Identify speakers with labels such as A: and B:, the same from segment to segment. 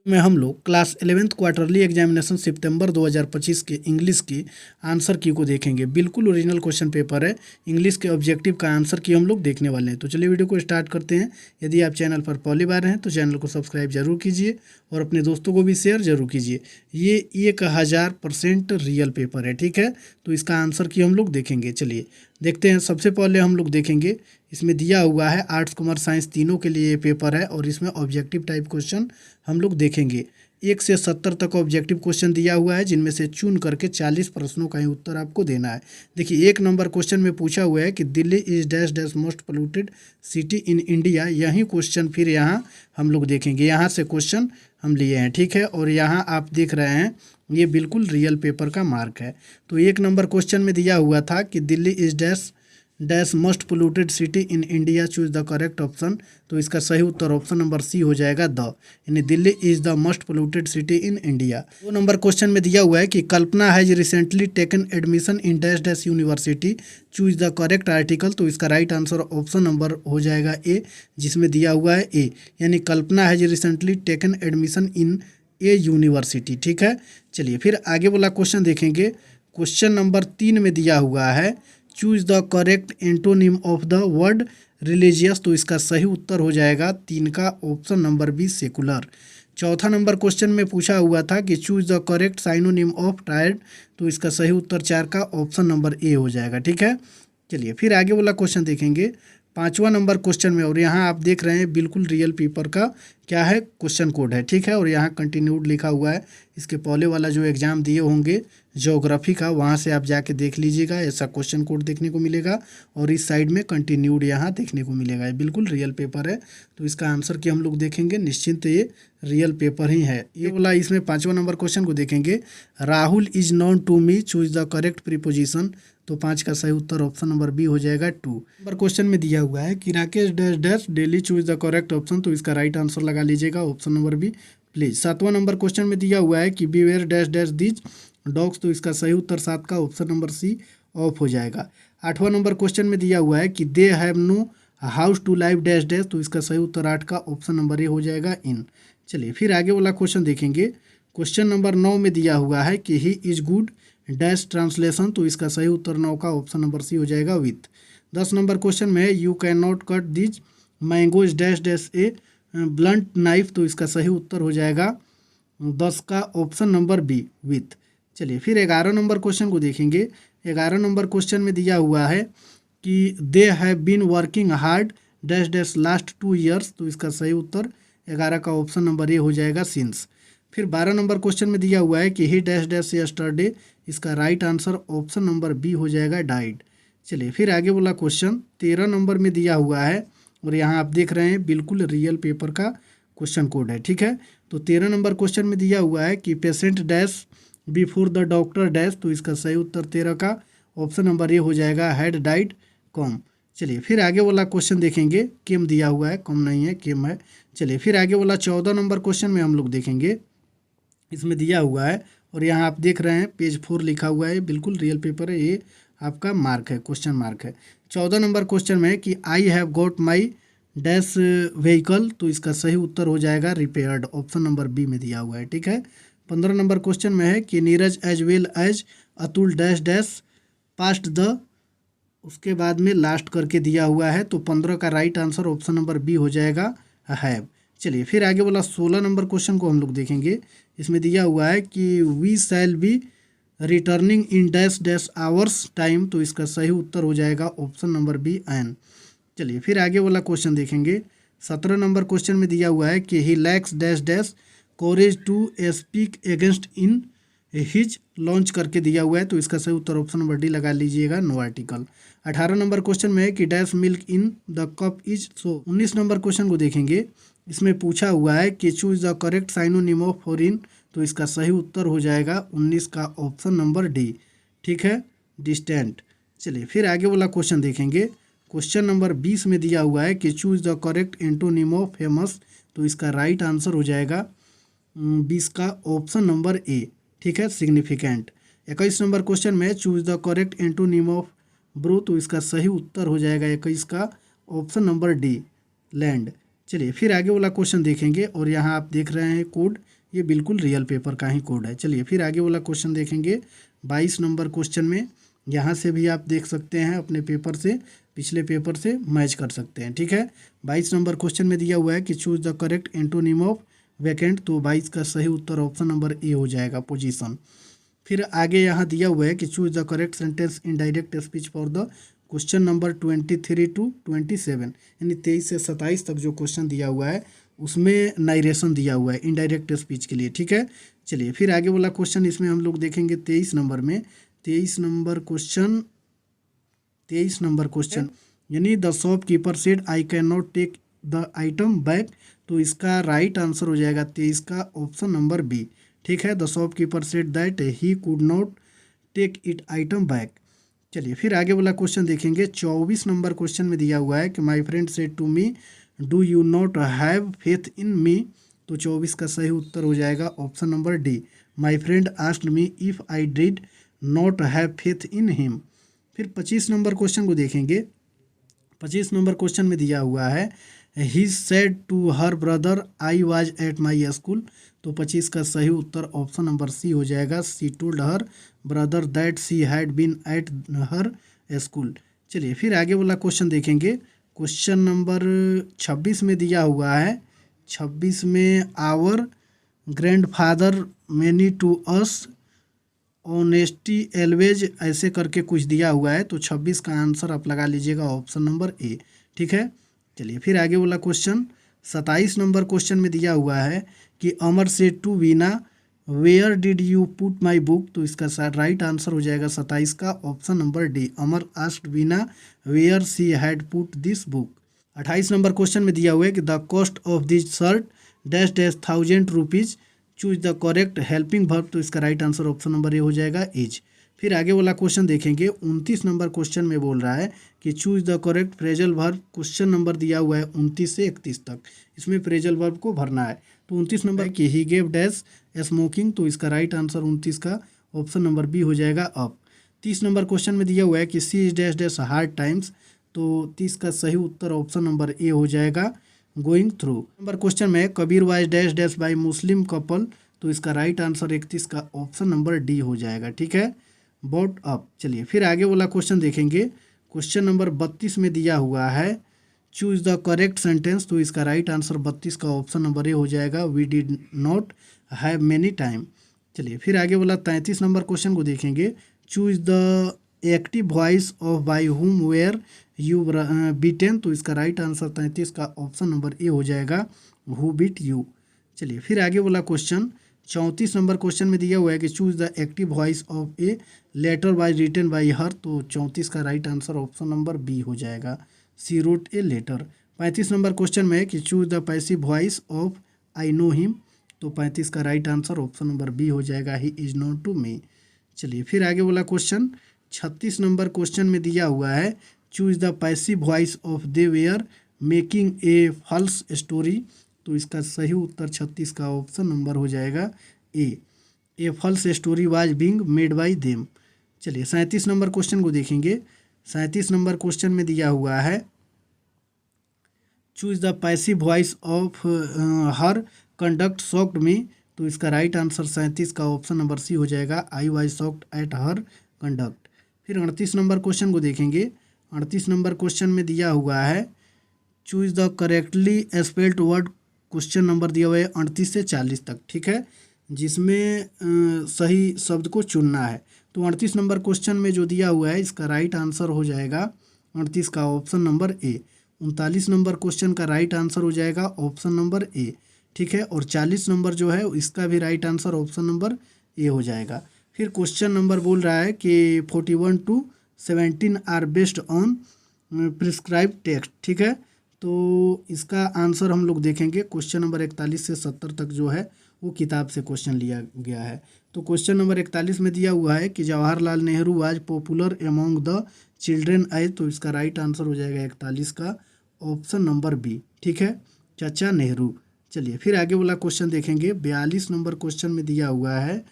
A: में हम लोग क्लास 11th क्वार्टरली एग्जामिनेशन सितंबर 2025 के इंग्लिश की आंसर की को देखेंगे। बिल्कुल ओरिजिनल क्वेश्चन पेपर है। इंग्लिश के ऑब्जेक्टिव का आंसर की हम लोग देखने वाले हैं। तो चलिए वीडियो को स्टार्ट करते हैं। यदि आप चैनल पर पहली बार हैं तो चैनल को सब्सक्राइब जरूर कीजिए और अपने दोस्तों को भी शेयर जरूर कीजिए। ये 1000% रियल पेपर है, ठीक है। तो इसका आंसर की हम लोग देखेंगे। चलिए देखते हैं। सबसे पहले हम लोग देखेंगे, इसमें दिया हुआ है आर्ट्स कॉमर्स साइंस तीनों के लिए ये पेपर है और इसमें ऑब्जेक्टिव टाइप क्वेश्चन हम लोग देखेंगे। 1 से 70 तक ऑब्जेक्टिव क्वेश्चन दिया हुआ है, जिनमें से चुन करके 40 प्रश्नों का ही उत्तर आपको देना है। देखिए 1 नंबर क्वेश्चन में पूछा हुआ है कि Delhi is dash dash most polluted city in India. यही क्वेश्चन फिर यहाँ हम लोग देखेंगे। यहाँ से क्वेश्चन हम लिए हैं, ठीक है। और यहाँ आप देख रहे हैं ये बिल्कुल रियल पेपर का मार्क है। तो 1 नंबर क्वेश्चन में दिया हुआ था कि Delhi is dash dash most polluted city in India, choose the correct option. तो इसका सही उत्तर ऑप्शन नंबर सी हो जाएगा द, यानी Delhi is the most polluted city in India. 2 number question में दिया हुआ है कि Kalpana has recently taken admission in dash dash university, choose the correct article. तो इसका राइट आंसर ऑप्शन नंबर हो जाएगा ए, जिसमें दिया हुआ है ए, यानी Kalpana has recently taken admission in a university, ठीक है। चलिए फिर आगे वाला क्वेश्चन देखेंगे। क्वेश्चन नंबर 3 में दिया हुआ है choose the correct antonym of the word religious. तो इसका सही उत्तर हो जाएगा 3 का ऑप्शन नंबर बी सेकुलर। 4था नंबर क्वेश्चन में पूछा हुआ था कि choose the correct synonym of tired. तो इसका सही उत्तर 4 का ऑप्शन नंबर ए हो जाएगा, ठीक है। चलिए फिर आगे वाला क्वेश्चन देखेंगे 5वां नंबर क्वेश्चन में। और यहाँ आप देख रहे हैं बिल्कुल रियल पेपर का क्या है क्वेश्चन कोड है, ठीक है। और यहाँ कंटिन्यूड लिखा हुआ है। इसके पहले वाला जो एग्ज़ाम दिए होंगे ज्योग्राफी का, वहाँ से आप जाके देख लीजिएगा, ऐसा क्वेश्चन कोड देखने को मिलेगा। और इस साइड में कंटिन्यूड यहाँ देखने को मिलेगा। ये बिल्कुल रियल पेपर है। तो इसका आंसर की हम लोग देखेंगे, निश्चिंत ये रियल पेपर ही है। ये वाला इसमें 5वां नंबर क्वेश्चन को देखेंगे। Rahul is known to me, choose the correct preposition. तो 5 का सही उत्तर ऑप्शन नंबर बी हो जाएगा 2 नंबर क्वेश्चन में दिया हुआ है कि Rakesh dash dash daily, choose the correct option. तो इसका राइट आंसर लगा लीजिएगा ऑप्शन नंबर बी प्लीज। 7वां नंबर क्वेश्चन में दिया हुआ है कि beware dash dash these dogs. तो इसका सही उत्तर 7 का ऑप्शन नंबर सी ऑफ हो जाएगा। 8वां नंबर क्वेश्चन में दिया हुआ है कि they have no house to live dash dash. तो इसका सही उत्तर 8 का ऑप्शन नंबर ए हो जाएगा इन। चलिए फिर आगे वाला क्वेश्चन देखेंगे। क्वेश्चन नंबर 9 में दिया हुआ है कि he is good dash translation. तो इसका सही उत्तर 9 का ऑप्शन नंबर सी हो जाएगा विथ। 10 नंबर क्वेश्चन में है you can not cut these mangoes dash dash A blunt knife. तो इसका सही उत्तर हो जाएगा 10 का ऑप्शन नंबर बी विथ। चलिए फिर 11 नंबर क्वेश्चन को देखेंगे। 11 नंबर क्वेश्चन में दिया हुआ है कि they have been working hard dash dash last 2 years. तो इसका सही उत्तर 11 का ऑप्शन नंबर ए हो जाएगा सिंस। फिर 12 नंबर क्वेश्चन में दिया हुआ है कि ही डैश डैश यस्टरडे। इसका right answer option number B हो जाएगा डाइड। चलिए फिर आगे वाला क्वेश्चन 13 नंबर में दिया हुआ है और यहाँ आप देख रहे हैं बिल्कुल रियल पेपर का क्वेश्चन कोड है, ठीक है। तो 13 नंबर क्वेश्चन में दिया हुआ है कि patient dash before the doctor dash. तो इसका सही उत्तर 13 का ऑप्शन नंबर ए हो जाएगा हैड डाइड कॉम। चलिए फिर आगे वाला क्वेश्चन देखेंगे। केम दिया हुआ है, कम नहीं है, केम है। चलिए फिर आगे वाला 14 नंबर क्वेश्चन में हम लोग देखेंगे। इसमें दिया हुआ है और यहाँ आप देख रहे हैं पेज 4 लिखा हुआ है, बिल्कुल रियल पेपर है। ये आपका मार्क है, क्वेश्चन मार्क है। 14 नंबर क्वेश्चन में कि I have got my dash vehicle. तो इसका सही उत्तर हो जाएगा रिपेयर्ड, ऑप्शन नंबर बी में दिया हुआ है, ठीक है। 15 नंबर क्वेश्चन में है कि Neeraj as well as Atul dash dash passed the, उसके बाद में लास्ट करके दिया हुआ है। तो 15 का right answer option number B हो जाएगा हैव। चलिए फिर आगे वाला 16 नंबर क्वेश्चन को हम लोग देखेंगे। इसमें दिया हुआ है कि we shall be returning in dash dash hours time. तो इसका सही उत्तर हो जाएगा ऑप्शन नंबर बी एन। चलिए फिर आगे वाला क्वेश्चन देखेंगे। 17 नंबर क्वेश्चन में दिया हुआ है कि he lacks dash dash courage to speak against in his launch करके दिया हुआ है। तो इसका सही उत्तर ऑप्शन नंबर डी लगा लीजिएगा नो आर्टिकल। 18 नंबर क्वेश्चन में है कि dash milk in the cup is so. 19 number question को देखेंगे। इसमें पूछा हुआ है कि choose the correct synonym of foreign. तो इसका सही उत्तर हो जाएगा 19 का ऑप्शन नंबर डी, ठीक है, डिस्टेंट। चलिए फिर आगे वाला क्वेश्चन देखेंगे। क्वेश्चन नंबर 20 में दिया हुआ है कि choose the correct antonym of famous. तो इसका राइट आंसर हो जाएगा 20 का ऑप्शन नंबर ए, ठीक है, सिग्निफिकेंट। 21 नंबर क्वेश्चन में choose the correct antonym of bro. तो इसका सही उत्तर हो जाएगा 21 का ऑप्शन नंबर डी लैंड। चलिए फिर आगे वाला क्वेश्चन देखेंगे और यहाँ आप देख रहे हैं कोड, ये बिल्कुल रियल पेपर का ही कोड है। चलिए फिर आगे वाला क्वेश्चन देखेंगे 22 नंबर क्वेश्चन में। यहाँ से भी आप देख सकते हैं अपने पेपर से, पिछले पेपर से मैच कर सकते हैं। ठीक है, 22 नंबर क्वेश्चन में दिया हुआ है कि choose the correct antonym of vacant, तो 22 का सही उत्तर ऑप्शन नंबर ए हो जाएगा, पोजीशन। फिर आगे यहाँ दिया हुआ है कि choose the correct sentence in direct speech for the question number 23 to 27, यानी 23 से 27 तक जो क्वेश्चन दिया हुआ है उसमें नाइरेशन दिया हुआ है इनडायरेक्ट स्पीच के लिए। ठीक है, चलिए फिर आगे वाला क्वेश्चन इसमें हम लोग देखेंगे 23 नंबर में। 23 नंबर क्वेश्चन यानी the shopkeeper said I can not take the item back, तो इसका राइट आंसर हो जाएगा 23 का ऑप्शन नंबर बी। ठीक है, the shopkeeper said that he could not take it item back. चलिए फिर आगे वाला क्वेश्चन देखेंगे 24 नंबर क्वेश्चन में दिया हुआ है कि my friend said to me do you not have faith in me, तो 24 का सही उत्तर हो जाएगा option number D, my friend asked me if I did not have faith in him. फिर 25 नंबर क्वेश्चन को देखेंगे। 25 नंबर क्वेश्चन में दिया हुआ है he said to her brother I was at my school, तो 25 का सही उत्तर ऑप्शन नंबर सी हो जाएगा, she told her brother that she had been at her school. चलिए फिर आगे वाला क्वेश्चन देखेंगे। क्वेश्चन नंबर 26 में दिया हुआ है, 26 में our grandfather many to us honesty always, ऐसे करके कुछ दिया हुआ है, तो 26 का आंसर आप लगा लीजिएगा ऑप्शन नंबर ए। ठीक है, चलिए फिर आगे वाला क्वेश्चन 27 नंबर क्वेश्चन में दिया हुआ है कि Amar say to Veena where did you put my book, तो इसका राइट आंसर हो जाएगा 27 का option number D, Amar asked Veena where she had put this book. 28 number question में दिया हुआ है कि the cost of this shirt dash dash 1000 rupees, choose the correct helping verb, तो इसका right answer option number A हो जाएगा, इज। फिर आगे वाला क्वेश्चन देखेंगे 29 नंबर क्वेश्चन में बोल रहा है कि choose the correct phrasal verb, question number दिया हुआ है 29 से 31 तक, इसमें फ्रेजल वर्ब को भरना है। तो 29 नंबर कि ही गेव डैश स्मोकिंग, तो इसका राइट आंसर 29 का ऑप्शन नंबर बी हो जाएगा, अप। 30 नंबर क्वेश्चन में दिया हुआ है कि she is dash dash hard times, तो 30 का सही उत्तर ऑप्शन नंबर ए हो जाएगा, गोइंग थ्रू। नंबर क्वेश्चन में Kabir was dash dash by Muslim couple, तो इसका राइट आंसर 31 का ऑप्शन नंबर डी हो जाएगा। ठीक है, बॉट अप। चलिए फिर आगे वाला क्वेश्चन देखेंगे। क्वेश्चन नंबर 32 में दिया हुआ है चूज द करेक्ट सेंटेंस, तो इसका राइट आंसर 32 का ऑप्शन नंबर ए हो जाएगा, we did not have many time. चलिए फिर आगे वाला 33 नंबर क्वेश्चन को देखेंगे। Choose the active voice of by whom were you beaten, तो इसका राइट आंसर 33 का ऑप्शन नंबर ए हो जाएगा, हु बीट यू। चलिए फिर आगे वाला क्वेश्चन 34 नंबर क्वेश्चन में दिया हुआ है कि choose the active voice of a letter by written by her, तो 34 का right answer option number B हो जाएगा, she wrote a letter. 35 number question में है कि choose the passive voice of I know him, तो 35 का right answer option number B हो जाएगा, he is known to me. चलिए फिर आगे वाला क्वेश्चन 36 नंबर क्वेश्चन में दिया हुआ है choose the passive voice of they were making a false story, तो इसका सही उत्तर 36 का ऑप्शन नंबर हो जाएगा a false story was being made by them. चलिए 37 नंबर क्वेश्चन को देखेंगे। 37 नंबर क्वेश्चन में दिया हुआ है choose the passive voice of her conduct shocked मी, तो इसका राइट आंसर 37 का ऑप्शन नंबर सी हो जाएगा, I was shocked at her conduct. फिर 38 नंबर क्वेश्चन को देखेंगे। 38 नंबर क्वेश्चन में दिया हुआ है choose the correctly spelled word, question number दिया हुआ है 38 से 40 तक। ठीक है, जिसमें सही शब्द को चुनना है। तो 38 नंबर क्वेश्चन में जो दिया हुआ है इसका राइट आंसर हो जाएगा 38 का ऑप्शन नंबर ए। 39 नंबर क्वेश्चन का राइट आंसर हो जाएगा ऑप्शन नंबर ए। ठीक है, और 40 नंबर जो है इसका भी right answer option number A हो जाएगा। फिर क्वेश्चन नंबर बोल रहा है कि 41 to 17 are based on prescribe text. ठीक है, तो इसका आंसर हम लोग देखेंगे। क्वेश्चन नंबर 41 से 70 तक जो है वो किताब से क्वेश्चन लिया गया है। तो क्वेश्चन नंबर 41 में दिया हुआ है कि Jawaharlal Nehru was popular among the children as, तो इसका राइट आंसर हो जाएगा 41 का ऑप्शन नंबर बी। ठीक है, चाचा नेहरू। चलिए फिर आगे वाला क्वेश्चन देखेंगे। 42 नंबर क्वेश्चन में दिया हुआ है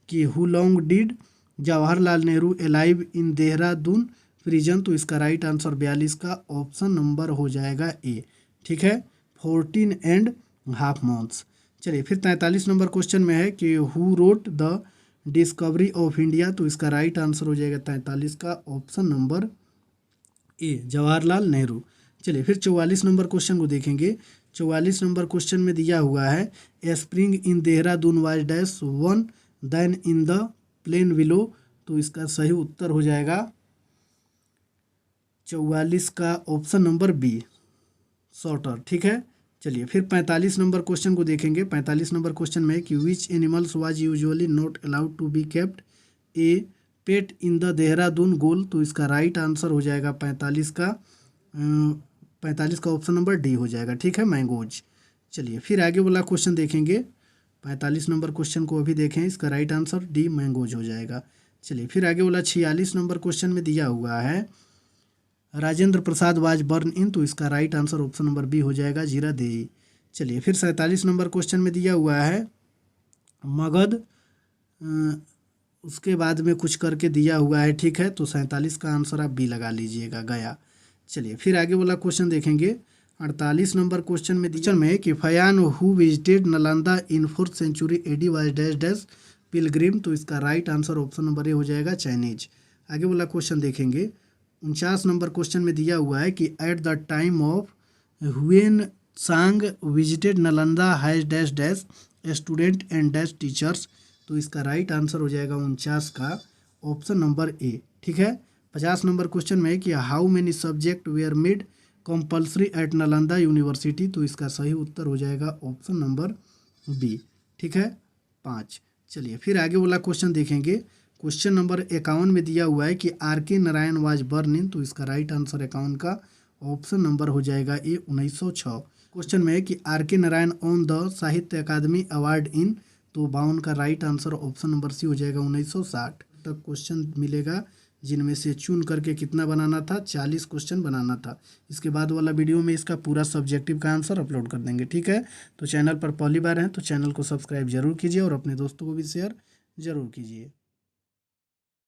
A: कि who long did Jawaharlal Nehru alive in Dehradun prison, तो इसका राइट आंसर 42 का ऑप्शन नंबर हो जाएगा ए। ठीक है, 14.5 months। चलिए फिर 43 नंबर क्वेश्चन में है कि who wrote the discovery of India, तो इसका राइट आंसर हो जाएगा 43 का ऑप्शन नंबर ए, जवाहरलाल नेहरू। चलिए फिर 44 नंबर क्वेश्चन को देखेंगे। 44 नंबर क्वेश्चन में दिया हुआ है a spring in Dehradun was dash one then in the plain below, तो इसका सही उत्तर हो जाएगा 44 का ऑप्शन नंबर बी, शॉर्टर। ठीक है। चलिए फिर 45 नंबर क्वेश्चन को देखेंगे। 45 नंबर क्वेश्चन में कि which animals was usually not allowed to be kept a pet in the Dehradun goal, तो इसका राइट आंसर हो जाएगा 45 का ऑप्शन नंबर डी हो जाएगा। ठीक है, मैंगोज। चलिए फिर आगे वाला क्वेश्चन देखेंगे। 45 नंबर क्वेश्चन को अभी देखें, इसका राइट आंसर डी मैंगोज हो जाएगा। चलिए फिर आगे वाला 46 नंबर क्वेश्चन में दिया हुआ है Rajendra Prasad was born in, तो इसका right answer option number B हो जाएगा जीरादेई। चलिए फिर 47 नंबर क्वेश्चन में दिया हुआ है मगध, उसके बाद में कुछ करके दिया हुआ है। ठीक है, तो 47 का आंसर आप बी लगा लीजिएगा, गया। चलिए फिर आगे वाला क्वेश्चन देखेंगे। 48 नंबर क्वेश्चन में कि Fahien who visited Nalanda in 4th century AD was dash dash pilgrim, तो इसका right answer option number A हो जाएगा चाइनीज। आगे वाला क्वेश्चन देखेंगे। 49 नंबर क्वेश्चन में दिया हुआ है कि at the time of Hiuen Tsang visited Nalanda has dash dash student and dash teachers, तो इसका राइट आंसर हो जाएगा 49 का ऑप्शन नंबर ए। ठीक है। 50 नंबर क्वेश्चन में है कि how many subject were made compulsory at Nalanda University, तो इसका सही उत्तर हो जाएगा ऑप्शन नंबर बी। ठीक है, 5। चलिए फिर आगे वाला क्वेश्चन देखेंगे। क्वेश्चन नंबर 51 में दिया हुआ है कि आर के नारायण वाज बर्न इन, तो इसका राइट आंसर 51 का ऑप्शन नंबर हो जाएगा ए, 1906। क्वेश्चन में है कि आर के नारायण ऑन द साहित्य अकादमी अवार्ड इन, तो 52 का right answer option number C हो जाएगा 1960 तक क्वेश्चन मिलेगा, जिनमें से चुन करके कितना बनाना था, 40 क्वेश्चन बनाना था। इसके बाद वाला वीडियो में इसका पूरा सब्जेक्टिव का आंसर अपलोड कर देंगे। ठीक है, तो चैनल पर पहली बार हैं तो चैनल को सब्सक्राइब जरूर कीजिए और अपने दोस्तों को भी शेयर जरूर कीजिए।